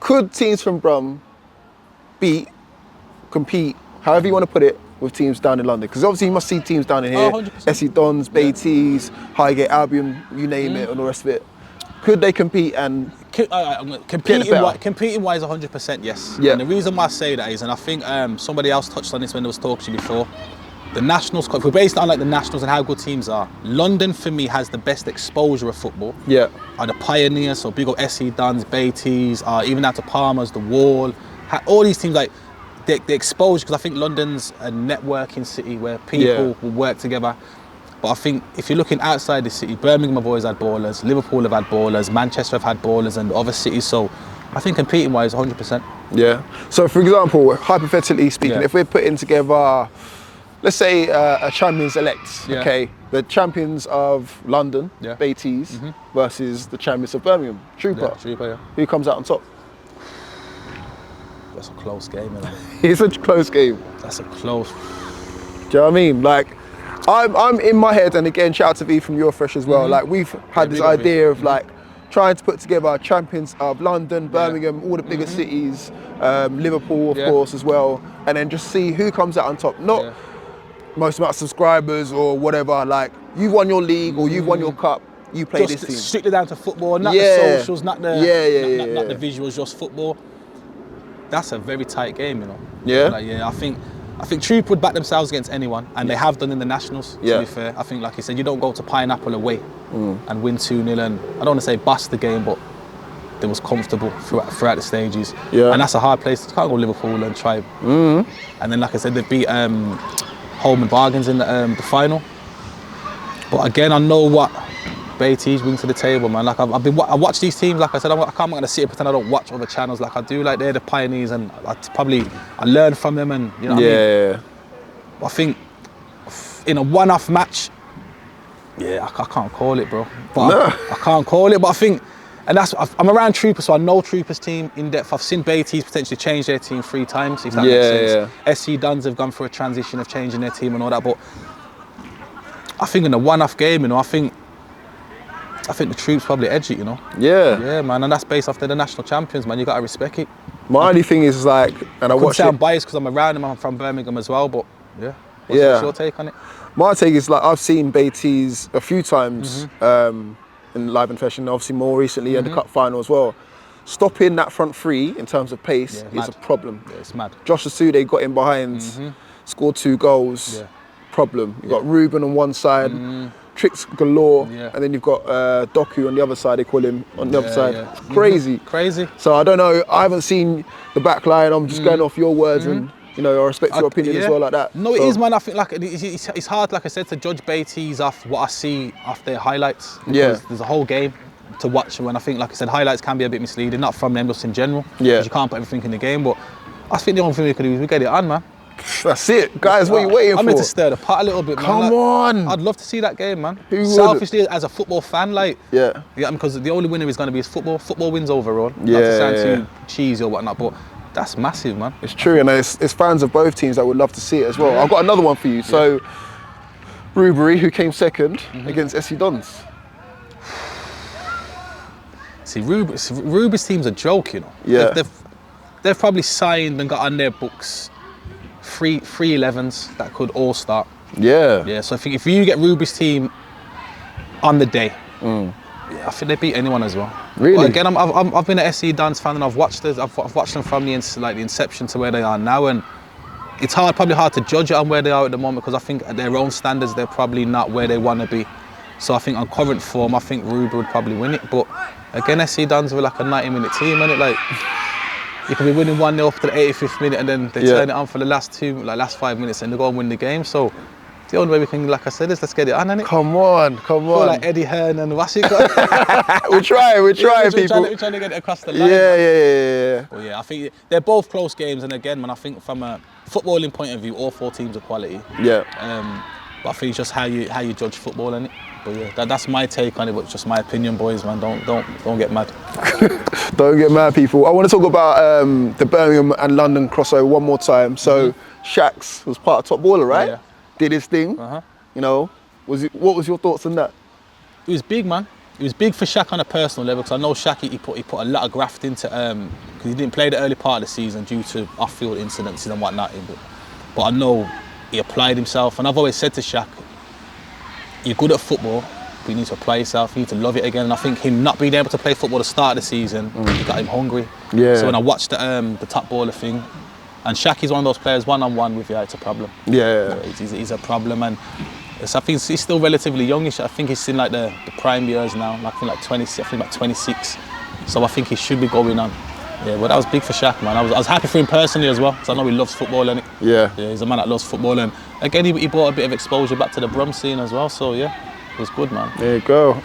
Could teams from Brum compete, however you want to put it, with teams down in London? Because obviously you must see teams down in here, 100%. SC Dons, Baiteze, Highgate Albion, you name it, and the rest of it. Could they compete and competing wise, 100% yes. Yeah. And the reason why I say that is, and I think somebody else touched on this when they was talking to you before, the Nationals, if we're based on like the Nationals and how good teams are, London for me has the best exposure of football. Yeah. Are the pioneers, so big old SC Dons, Baiteze, even out to Palmer's, the Wall, all these teams, like the exposure, because I think London's a networking city where people will work together. But I think if you're looking outside the city, Birmingham have always had ballers, Liverpool have had ballers, Manchester have had ballers, and other cities. So I think competing wise, 100%. Yeah. So for example, hypothetically speaking, if we're putting together, let's say a champions elect, okay, the champions of London, Baiteze, versus the champions of Birmingham, Trooper. Who comes out on top? That's a close game, isn't it? It's a close game. That's a close. Do you know what I mean? Like, I'm in my head, and again, shout out to V from Your Fresh as well. Like, we've had this idea of like trying to put together champions of London, Birmingham, all the bigger cities, Liverpool, of course, as well, and then just see who comes out on top. Not most amount of subscribers or whatever. Like, you've won your league or you've won your cup. You play just this team. Strictly down to football, not the socials, not the not the visuals, just football. That's a very tight game, you know. Yeah. Like, I think Troop would back themselves against anyone, and they have done in the Nationals, to be fair. I think, like you said, you don't go to Pineapple away and win 2-0, and I don't want to say bust the game, but they was comfortable throughout the stages. Yeah. And that's a hard place. You can't go Liverpool and try. And then, like I said, they beat Holman Bargains in the final. But again, I know what Baiteze bring to the table, man. Like I watch these teams. Like I said, I'm not gonna sit and pretend I don't watch other channels. Like I do. Like they're the pioneers, and I learn from them, and you know what I mean? I think in a one-off match, I can't call it, bro. But I can't call it. But I think, and I'm around Troopers, so I know Troopers' team in depth. I've seen Baiteze potentially change their team 3 times, if that makes sense. SC Dons have gone through a transition of changing their team and all that. But I think in a one-off game, you know, I think the Troops probably edge it, you know. Yeah, man, and that's based off they're the national champions, man. You gotta respect it. My only thing is like, and I watch it. Sound biased because I'm around them. I'm from Birmingham as well, but what's your take on it? My take is like I've seen Baiteze a few times in live and fashion. Obviously more recently in the cup final as well. Stopping that front three in terms of pace is a problem. Yeah, it's mad. Josh Asude got in behind, scored 2 goals. Problem. You've got Ruben on one side. Tricks galore, and then you've got Doku on the other side, they call him, on the other side. It's crazy. Crazy. So I don't know, I haven't seen the back line, I'm just going off your words and, you know, I respect your opinion as well like that. No, it is, man. I think like it's hard, like I said, to judge Baiteze off what I see off their highlights. Because there's a whole game to watch, and I think, like I said, highlights can be a bit misleading, not from them, just in general. Because you can't put everything in the game, but I think the only thing we can do is we get it on, man. That's it, guys. What are you waiting for? I'm meant to stir the pot a little bit, man. Come on. I'd love to see that game, man. Selfishly, as a football fan, like, because the only winner is going to be football. Football wins overall. Not to sound too cheesy or whatnot, but that's massive, man. It's true, and it's fans of both teams that would love to see it as well. I've got another one for you. So, Rubery, who came second against SC Dons. See, Rubery's team's a joke, you know. They've probably signed and got on their books three 11s that could all start. Yeah, so I think if you get Rubery's team on the day, I think they beat anyone as well. Really? But again, I've been an SC Dons fan, and I've watched them from the inception to where they are now, and it's probably hard to judge it on where they are at the moment, because I think at their own standards they're probably not where they want to be. So I think on current form, I think Rubery would probably win it. But again, SC Dons were like a 90-minute team, and it like. You can be winning 1-0 up to the 85th minute, and then they turn it on for the last 5 minutes, and they go and win the game. So the only way we can, like I said, is let's get it on, innit? Come on. Like Eddie Hearn and what's it got? We're trying, people. We're trying to get it across the line. Yeah. Well, I think they're both close games, and again, man, I think from a footballing point of view, all 4 teams are quality. Yeah. But I think it's just how you judge football, innit? But that's my take on it, but it's just my opinion, boys, man. Don't get mad. Don't get mad, people. I want to talk about the Birmingham and London crossover one more time. So, Shax was part of Top Baller, right? Yeah. Did his thing. You know, what was your thoughts on that? It was big, man. it was big for Shaq on a personal level, because I know Shaq, he put a lot of graft into, because he didn't play the early part of the season due to off-field incidences and whatnot. But I know he applied himself, and I've always said to Shaq, you're good at football, but you need to apply yourself, you need to love it again. And I think him not being able to play football at the start of the season, he got him hungry. Yeah. So when I watched the top baller thing, and Shaq is one of those players, one-on-one with you, it's a problem. Yeah. He's a problem, and I think he's still relatively youngish. I think he's in like the prime years now. I think like 20, I think about 26. So I think he should be going on. Yeah, but that was big for Shaq, man. I was happy for him personally as well, because I know he loves football, and yeah, he's a man that loves football, and again he brought a bit of exposure back to the Brum scene as well. So yeah, it was good, man. There you go.